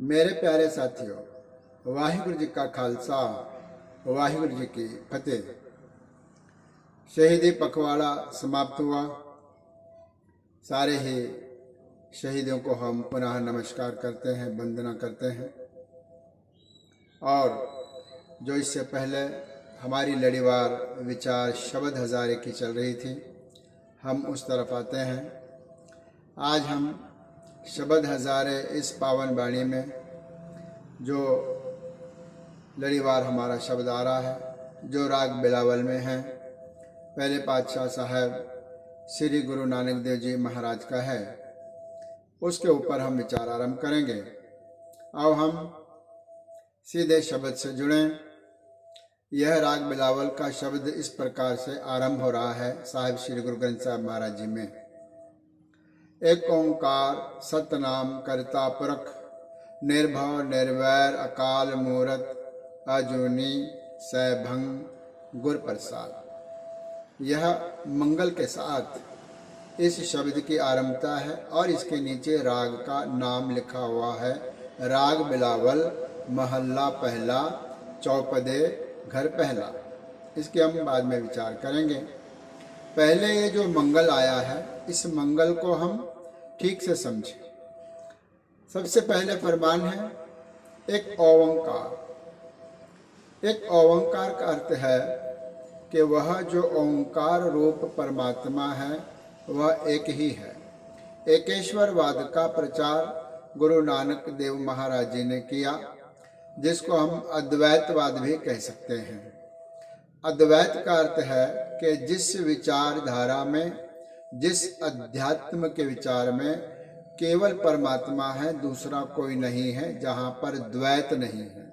मेरे प्यारे साथियों, वाहिगुरु जी का खालसा, वाहिगुरु जी की फतेह। शहीदी पखवाड़ा समाप्त हुआ। सारे ही शहीदों को हम पुनः नमस्कार करते हैं, वंदना करते हैं। और जो इससे पहले हमारी लड़ीवार विचार शब्द हज़ारे की चल रही थी, हम उस तरफ आते हैं। आज हम शब्द हज़ारे इस पावन वाणी में जो लड़ीवार हमारा शब्द आ रहा है, जो राग बिलावल में है, पहले पातशाह साहब श्री गुरु नानक देव जी महाराज का है, उसके ऊपर हम विचार आरंभ करेंगे। अब हम सीधे शब्द से जुड़ें। यह राग बिलावल का शब्द इस प्रकार से आरंभ हो रहा है साहिब श्री गुरु ग्रंथ साहब महाराज जी में। एक ओंकार सतनाम करता पुरख, निर्भव निर्वैर अकाल मूरत, अजूनी सैभंग गुर प्रसाद। यह मंगल के साथ इस शब्द की आरंभता है और इसके नीचे राग का नाम लिखा हुआ है, राग बिलावल, महल्ला पहला, चौपदे घर पहला। इसके हम बाद में विचार करेंगे। पहले ये जो मंगल आया है, इस मंगल को हम ठीक से समझें। सबसे पहले फरमान है एक ओंकार। एक ओंकार का अर्थ है कि वह जो ओंकार रूप परमात्मा है वह एक ही है। एकेश्वरवाद का प्रचार गुरु नानक देव महाराज जी ने किया, जिसको हम अद्वैतवाद भी कह सकते हैं। अद्वैत का अर्थ है कि जिस विचारधारा में, जिस अध्यात्म के विचार में केवल परमात्मा है, दूसरा कोई नहीं है, जहाँ पर द्वैत नहीं है,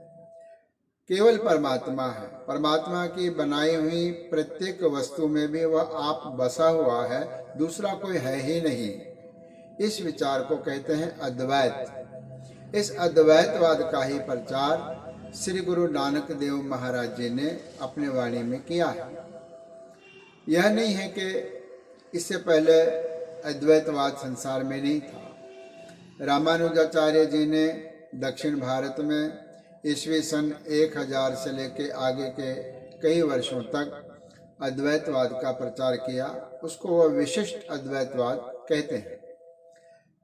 केवल परमात्मा है। परमात्मा की बनाई हुई प्रत्येक वस्तु में भी वह आप बसा हुआ है, दूसरा कोई है ही नहीं। इस विचार को कहते हैं अद्वैत। इस अद्वैतवाद का ही प्रचार श्री गुरु नानक देव महाराज जी ने अपने वाणी में किया है। यह नहीं है कि इससे पहले अद्वैतवाद संसार में नहीं था। रामानुजाचार्य जी ने दक्षिण भारत में ईस्वी सन 1000 से लेकर आगे के कई वर्षों तक अद्वैतवाद का प्रचार किया। उसको वह विशिष्ट अद्वैतवाद कहते हैं।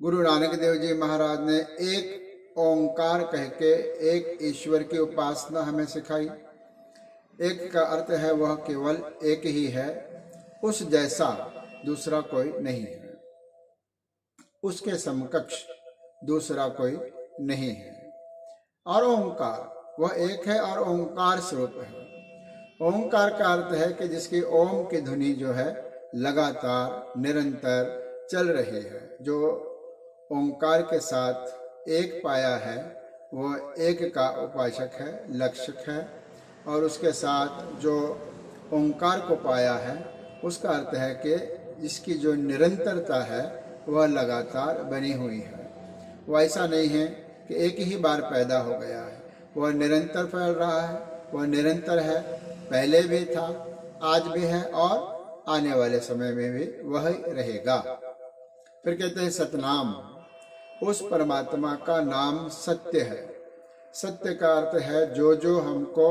गुरु नानक देव जी महाराज ने एक ओंकार कह के एक ईश्वर की उपासना हमें सिखाई। एक का अर्थ है वह केवल एक ही है, उस जैसा दूसरा कोई नहीं है, उसके समकक्ष दूसरा कोई नहीं है। और ओंकार वह एक है और ओंकार स्वरूप है। ओंकार का अर्थ है कि जिसकी ओम की ध्वनि जो है लगातार निरंतर चल रही है। जो ओंकार के साथ एक पाया है वह एक का उपासक है, लक्षक है। और उसके साथ जो ओंकार को पाया है उसका अर्थ है कि इसकी जो निरंतरता है वह लगातार बनी हुई है। वह ऐसा नहीं है कि एक ही बार पैदा हो गया है, वह निरंतर फैल रहा है, वह निरंतर है, पहले भी था, आज भी है और आने वाले समय में भी वह रहेगा। फिर कहते हैं सतनाम। उस परमात्मा का नाम सत्य है। सत्य का अर्थ है जो जो हमको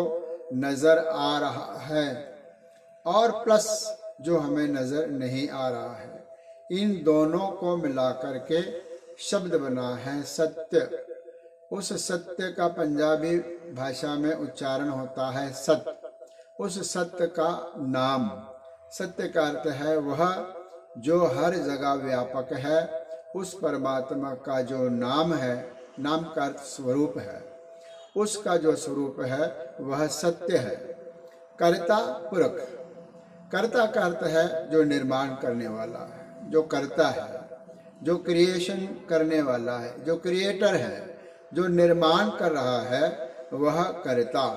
नजर आ रहा है और प्लस जो हमें नजर नहीं आ रहा है, इन दोनों को मिलाकर के शब्द बना है सत्य। उस सत्य का पंजाबी भाषा में उच्चारण होता है सत। उस सत्य का नाम, सत्य का अर्थ है वह जो हर जगह व्यापक है। उस परमात्मा का जो नाम है, नाम का अर्थ स्वरूप है, उसका जो स्वरूप है वह सत्य है। कर्ता पुरख। कर्ता का अर्थ है जो निर्माण करने वाला है, जो करता है, जो क्रिएशन करने वाला है, जो क्रिएटर है, जो निर्माण कर रहा है, वह कर्ता।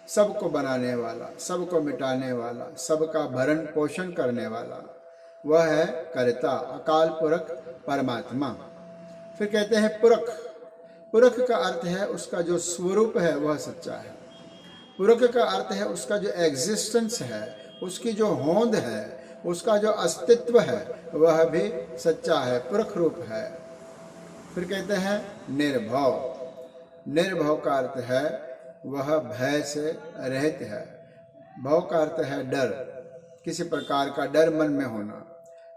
सबको बनाने वाला, सबको मिटाने वाला, सबका भरण पोषण करने वाला, वह है कर्ता, अकाल पुरख परमात्मा। फिर कहते हैं पुरख। पुरख का अर्थ है उसका जो स्वरूप है वह सच्चा है। पुरख का अर्थ है उसका जो एग्जिस्टेंस है, उसकी जो होंद है, उसका जो अस्तित्व है वह भी सच्चा है, पुरख रूप है। फिर कहते हैं निर्भव। निर्भव का अर्थ है वह भय से रहित है। भव का अर्थ है डर, किसी प्रकार का डर मन में होना।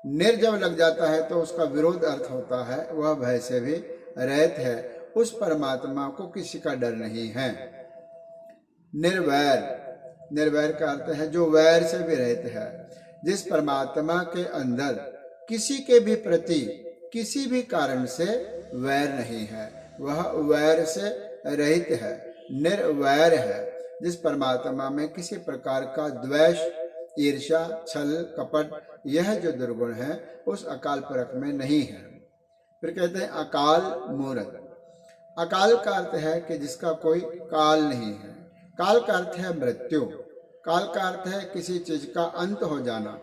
निर जब लग जाता है तो उसका विरोध अर्थ होता है वह भय से भी रहित है। उस परमात्मा को किसी का डर नहीं है। निर्वैर, निर्वैर का अर्थ है जो वैर से भी रहित है। जिस परमात्मा के अंदर किसी के भी प्रति किसी भी कारण से वैर नहीं है, वह वैर से रहित है, निर्वैर है। जिस परमात्मा में किसी प्रकार का द्वेष, ईर्ष्या, छल, कपट, यह जो दुर्गुण है उस अकाल पुरख में नहीं है। फिर कहते हैं अकाल मूरत। अकाल का अर्थ है कि जिसका कोई काल नहीं है। काल का अर्थ है मृत्यु। काल का अर्थ है किसी चीज का अंत हो जाना।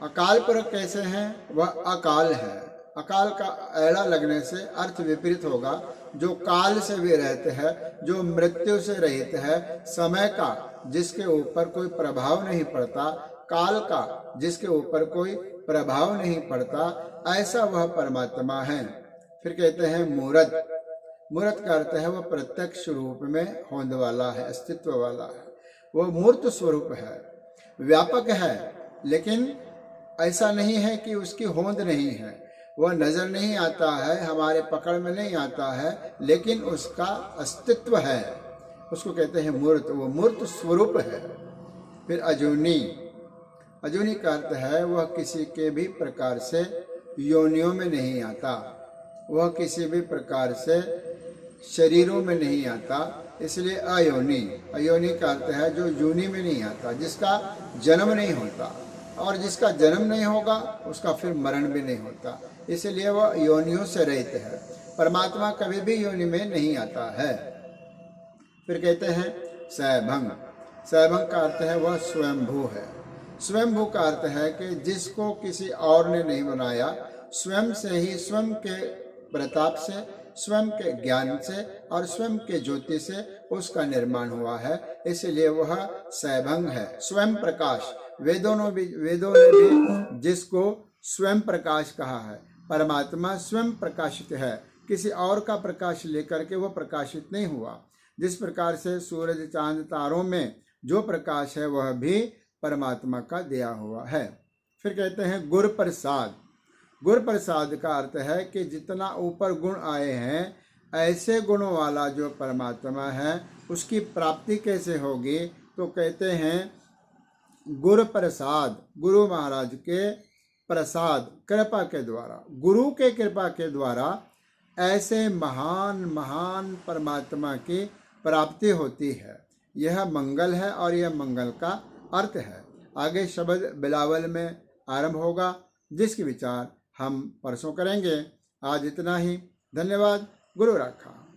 अकाल पुरख कैसे हैं? वह अकाल है। अकाल का ऐड़ा लगने से अर्थ विपरीत होगा। जो काल से भी रहते हैं, जो मृत्यु से रहित है, समय का जिसके ऊपर कोई प्रभाव नहीं पड़ता, काल का जिसके ऊपर कोई प्रभाव नहीं पड़ता, ऐसा वह परमात्मा है। फिर कहते हैं मूरत। मूरत का अर्थ है वह प्रत्यक्ष रूप में होने वाला है, अस्तित्व वाला है। वह मूर्त स्वरूप है, व्यापक है, लेकिन ऐसा नहीं है कि उसकी होंद नहीं है। वह नजर नहीं आता है, हमारे पकड़ में नहीं आता है, लेकिन उसका अस्तित्व है। उसको कहते हैं मूर्त, वो मूर्त स्वरूप है। फिर अजूनी। अजूनी का अर्थ है वह किसी के भी प्रकार से योनियों में नहीं आता, वह किसी भी प्रकार से शरीरों में नहीं आता, इसलिए अयोनि। अयोनि का अर्थ है जो योनि में नहीं आता, जिसका जन्म नहीं होता, और जिसका जन्म नहीं होगा उसका फिर मरण भी नहीं होता, इसलिए वह योनियों से रहित है। परमात्मा कभी भी योनि में नहीं आता है। फिर कहते हैं सैभंग। सैभंग का अर्थ है वह स्वयंभू है। स्वयंभू का अर्थ है कि जिसको किसी और ने नहीं बनाया, स्वयं से ही, स्वयं के प्रताप से, स्वयं के ज्ञान से और स्वयं के ज्योति से उसका निर्माण हुआ है, इसलिए वह सैभंग है। स्वयं प्रकाश, वेदों ने भी जिसको स्वयं प्रकाश कहा है। परमात्मा स्वयं प्रकाशित है, किसी और का प्रकाश लेकर के वह प्रकाशित नहीं हुआ। जिस प्रकार से सूरज, चांद, तारों में जो प्रकाश है वह भी परमात्मा का दिया हुआ है। फिर कहते हैं गुर प्रसाद। गुर प्रसाद का अर्थ है कि जितना ऊपर गुण आए हैं, ऐसे गुणों वाला जो परमात्मा है उसकी प्राप्ति कैसे होगी? तो कहते हैं गुरु प्रसाद, गुरु महाराज के प्रसाद, कृपा के द्वारा, गुरु के कृपा के द्वारा ऐसे महान महान परमात्मा की प्राप्ति होती है। यह मंगल है और यह मंगल का अर्थ है। आगे शब्द बिलावल में आरंभ होगा, जिसके विचार हम परसों करेंगे। आज इतना ही। धन्यवाद। गुरु रखा।